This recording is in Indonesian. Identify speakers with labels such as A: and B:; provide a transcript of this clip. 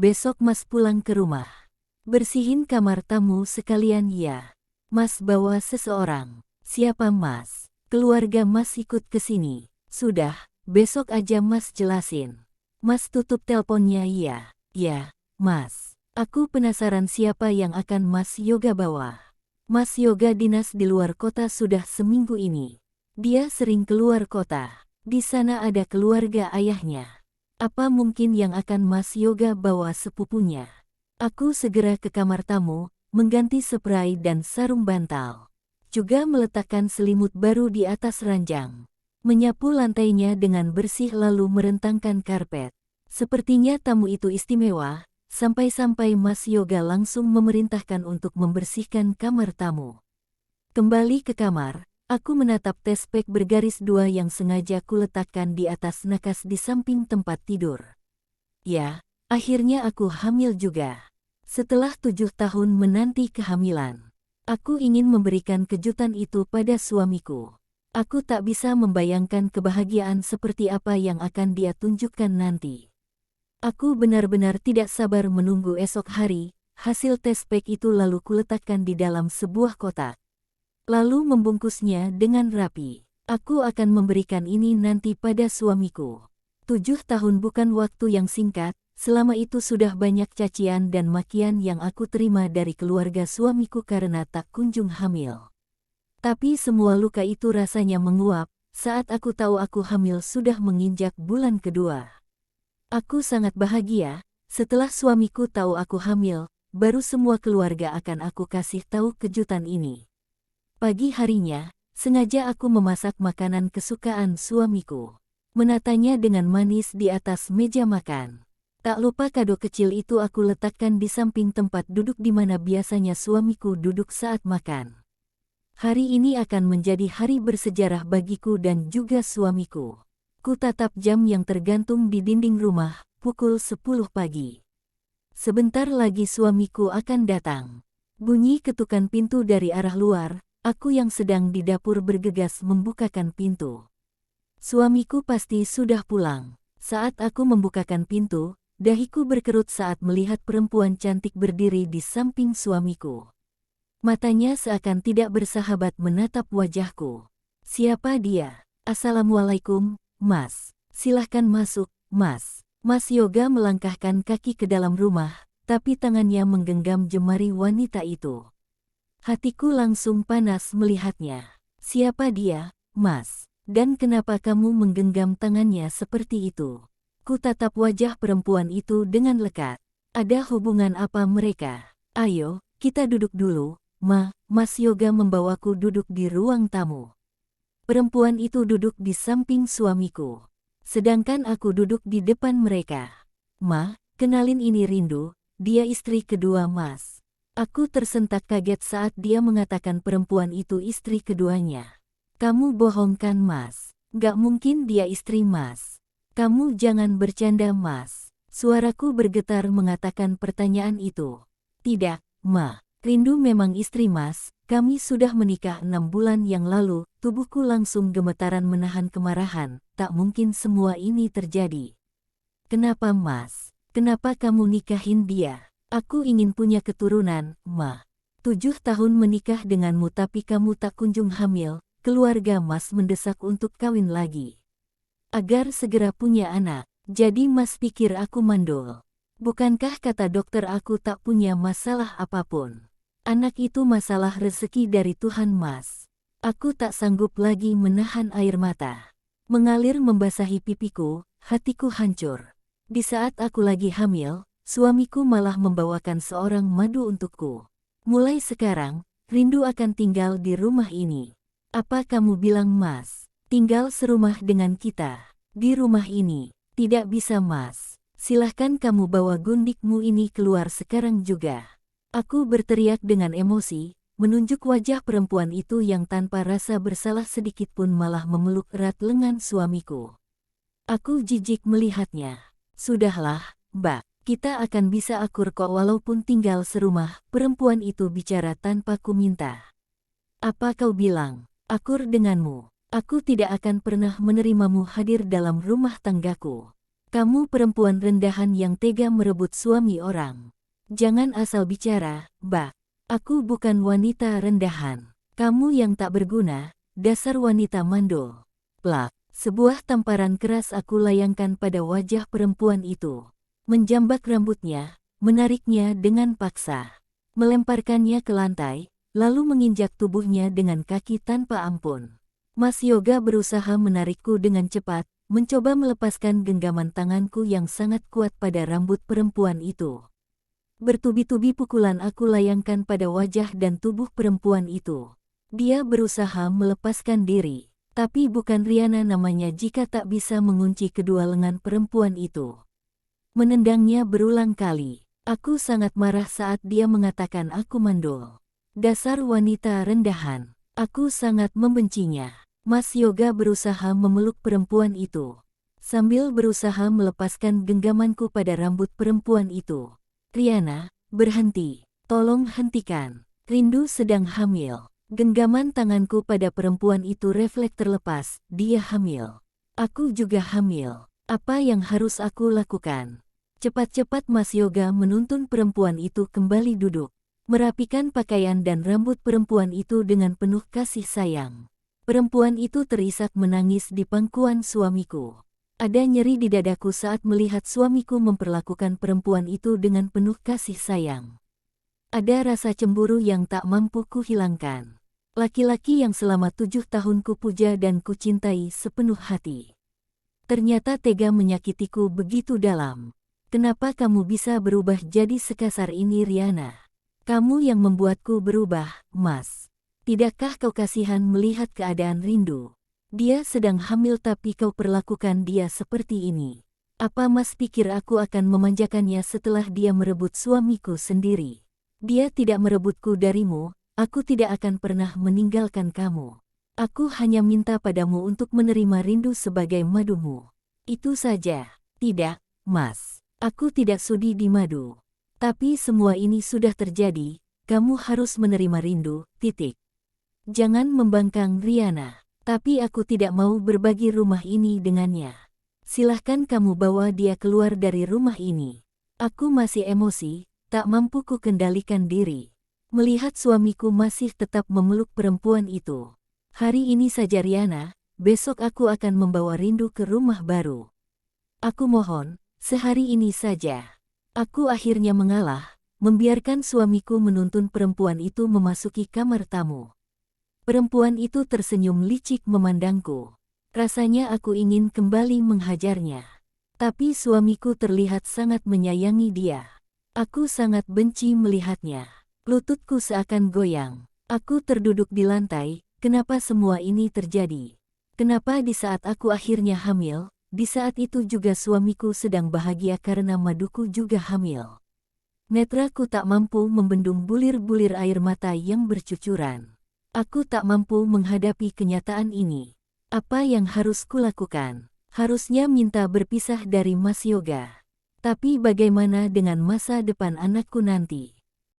A: besok Mas pulang ke rumah. Bersihin kamar tamu sekalian ya. Mas bawa seseorang. Siapa Mas? Keluarga Mas ikut ke sini. Sudah, besok aja Mas jelasin. Mas tutup teleponnya ya. Ya, Mas. Aku penasaran siapa yang akan Mas Yoga bawa. Mas Yoga dinas di luar kota sudah seminggu ini. Dia sering keluar kota. Di sana ada keluarga ayahnya. Apa mungkin yang akan Mas Yoga bawa sepupunya? Aku segera ke kamar tamu, mengganti spray dan sarung bantal. Juga meletakkan selimut baru di atas ranjang. Menyapu lantainya dengan bersih lalu merentangkan karpet. Sepertinya tamu itu istimewa, sampai-sampai Mas Yoga langsung memerintahkan untuk membersihkan kamar tamu. Kembali ke kamar. Aku menatap tespek bergaris 2 yang sengaja kuletakkan di atas nakas di samping tempat tidur. Ya, akhirnya aku hamil juga. Setelah 7 tahun menanti kehamilan, aku ingin memberikan kejutan itu pada suamiku. Aku tak bisa membayangkan kebahagiaan seperti apa yang akan dia tunjukkan nanti. Aku benar-benar tidak sabar menunggu esok hari. Hasil tespek itu lalu kuletakkan di dalam sebuah kotak. Lalu membungkusnya dengan rapi. Aku akan memberikan ini nanti pada suamiku. 7 tahun bukan waktu yang singkat, selama itu sudah banyak cacian dan makian yang aku terima dari keluarga suamiku karena tak kunjung hamil. Tapi semua luka itu rasanya menguap, saat aku tahu aku hamil sudah menginjak bulan kedua. Aku sangat bahagia, setelah suamiku tahu aku hamil, baru semua keluarga akan aku kasih tahu kejutan ini. Pagi harinya, sengaja aku memasak makanan kesukaan suamiku. Menatanya dengan manis di atas meja makan. Tak lupa kado kecil itu aku letakkan di samping tempat duduk di mana biasanya suamiku duduk saat makan. Hari ini akan menjadi hari bersejarah bagiku dan juga suamiku. Ku tatap jam yang tergantung di dinding rumah, pukul 10 pagi. Sebentar lagi suamiku akan datang. Bunyi ketukan pintu dari arah luar. Aku yang sedang di dapur bergegas membukakan pintu. Suamiku pasti sudah pulang. Saat aku membukakan pintu, dahiku berkerut saat melihat perempuan cantik berdiri di samping suamiku. Matanya seakan tidak bersahabat menatap wajahku. Siapa dia? Assalamualaikum, Mas. Silahkan masuk, Mas. Mas Yoga melangkahkan kaki ke dalam rumah, tapi tangannya menggenggam jemari wanita itu. Hatiku langsung panas melihatnya. Siapa dia, Mas? Dan kenapa kamu menggenggam tangannya seperti itu? Ku tatap wajah perempuan itu dengan lekat. Ada hubungan apa mereka? Ayo, kita duduk dulu, Mas Yoga membawaku duduk di ruang tamu. Perempuan itu duduk di samping suamiku. Sedangkan aku duduk di depan mereka. Kenalin ini Rindu, dia istri kedua Mas. Aku tersentak kaget saat dia mengatakan perempuan itu istri keduanya. Kamu bohong kan Mas? Gak mungkin dia istri Mas. Kamu jangan bercanda Mas. Suaraku bergetar mengatakan pertanyaan itu. Tidak, Rindu memang istri Mas. Kami sudah menikah 6 bulan yang lalu. Tubuhku langsung gemetaran menahan kemarahan. Tak mungkin semua ini terjadi. Kenapa Mas? Kenapa kamu nikahin dia? Aku ingin punya keturunan, 7 tahun menikah denganmu tapi kamu tak kunjung hamil, keluarga Mas mendesak untuk kawin lagi. Agar segera punya anak, jadi Mas pikir aku mandul. Bukankah kata dokter aku tak punya masalah apapun? Anak itu masalah rezeki dari Tuhan Mas. Aku tak sanggup lagi menahan air mata. Mengalir membasahi pipiku, hatiku hancur. Di saat aku lagi hamil, suamiku malah membawakan seorang madu untukku. Mulai sekarang, Rindu akan tinggal di rumah ini. Apa kamu bilang Mas? Tinggal serumah dengan kita. Di rumah ini. Tidak bisa Mas. Silahkan kamu bawa gundikmu ini keluar sekarang juga. Aku berteriak dengan emosi, menunjuk wajah perempuan itu yang tanpa rasa bersalah sedikit pun malah memeluk erat lengan suamiku. Aku jijik melihatnya. Sudahlah, Mbak. Kita akan bisa akur kok walaupun tinggal serumah, perempuan itu bicara tanpa ku minta. Apa kau bilang? Akur denganmu. Aku tidak akan pernah menerimamu hadir dalam rumah tanggaku. Kamu perempuan rendahan yang tega merebut suami orang. Jangan asal bicara, Mbak. Aku bukan wanita rendahan. Kamu yang tak berguna, dasar wanita mandul. Plak. Sebuah tamparan keras aku layangkan pada wajah perempuan itu. Menjambak rambutnya, menariknya dengan paksa. Melemparkannya ke lantai, lalu menginjak tubuhnya dengan kaki tanpa ampun. Mas Yoga berusaha menarikku dengan cepat, mencoba melepaskan genggaman tanganku yang sangat kuat pada rambut perempuan itu. Bertubi-tubi pukulan aku layangkan pada wajah dan tubuh perempuan itu. Dia berusaha melepaskan diri, tapi bukan Riana namanya jika tak bisa mengunci kedua lengan perempuan itu. Menendangnya berulang kali. Aku sangat marah saat dia mengatakan aku mandul. Dasar wanita rendahan. Aku sangat membencinya. Mas Yoga berusaha memeluk perempuan itu, sambil berusaha melepaskan genggamanku pada rambut perempuan itu. Riana, berhenti. Tolong hentikan. Rindu sedang hamil. Genggaman tanganku pada perempuan itu refleks terlepas. Dia hamil. Aku juga hamil. Apa yang harus aku lakukan? Cepat-cepat Mas Yoga menuntun perempuan itu kembali duduk, merapikan pakaian dan rambut perempuan itu dengan penuh kasih sayang. Perempuan itu terisak menangis di pangkuan suamiku. Ada nyeri di dadaku saat melihat suamiku memperlakukan perempuan itu dengan penuh kasih sayang. Ada rasa cemburu yang tak mampu kuhilangkan. Laki-laki yang selama 7 tahun kupuja dan kucintai sepenuh hati, ternyata tega menyakitiku begitu dalam. Kenapa kamu bisa berubah jadi sekasar ini, Riana? Kamu yang membuatku berubah, Mas. Tidakkah kau kasihan melihat keadaan Rindu? Dia sedang hamil tapi kau perlakukan dia seperti ini. Apa Mas pikir aku akan memanjakannya setelah dia merebut suamiku sendiri? Dia tidak merebutku darimu, aku tidak akan pernah meninggalkan kamu. Aku hanya minta padamu untuk menerima Rindu sebagai madumu. Itu saja. Tidak, Mas. Aku tidak sudi dimadu. Tapi semua ini sudah terjadi, kamu harus menerima Rindu, titik. Jangan membangkang Riana, tapi aku tidak mau berbagi rumah ini dengannya. Silahkan kamu bawa dia keluar dari rumah ini. Aku masih emosi, tak mampu ku kendalikan diri. Melihat suamiku masih tetap memeluk perempuan itu. Hari ini saja Riana, besok aku akan membawa Rindu ke rumah baru. Aku mohon, sehari ini saja. Aku akhirnya mengalah, membiarkan suamiku menuntun perempuan itu memasuki kamar tamu. Perempuan itu tersenyum licik memandangku. Rasanya aku ingin kembali menghajarnya. Tapi suamiku terlihat sangat menyayangi dia. Aku sangat benci melihatnya. Lututku seakan goyang. Aku terduduk di lantai, kenapa semua ini terjadi? Kenapa di saat aku akhirnya hamil, di saat itu juga suamiku sedang bahagia karena maduku juga hamil? Netraku tak mampu membendung bulir-bulir air mata yang bercucuran. Aku tak mampu menghadapi kenyataan ini. Apa yang harus kulakukan? Harusnya minta berpisah dari Mas Yoga. Tapi bagaimana dengan masa depan anakku nanti?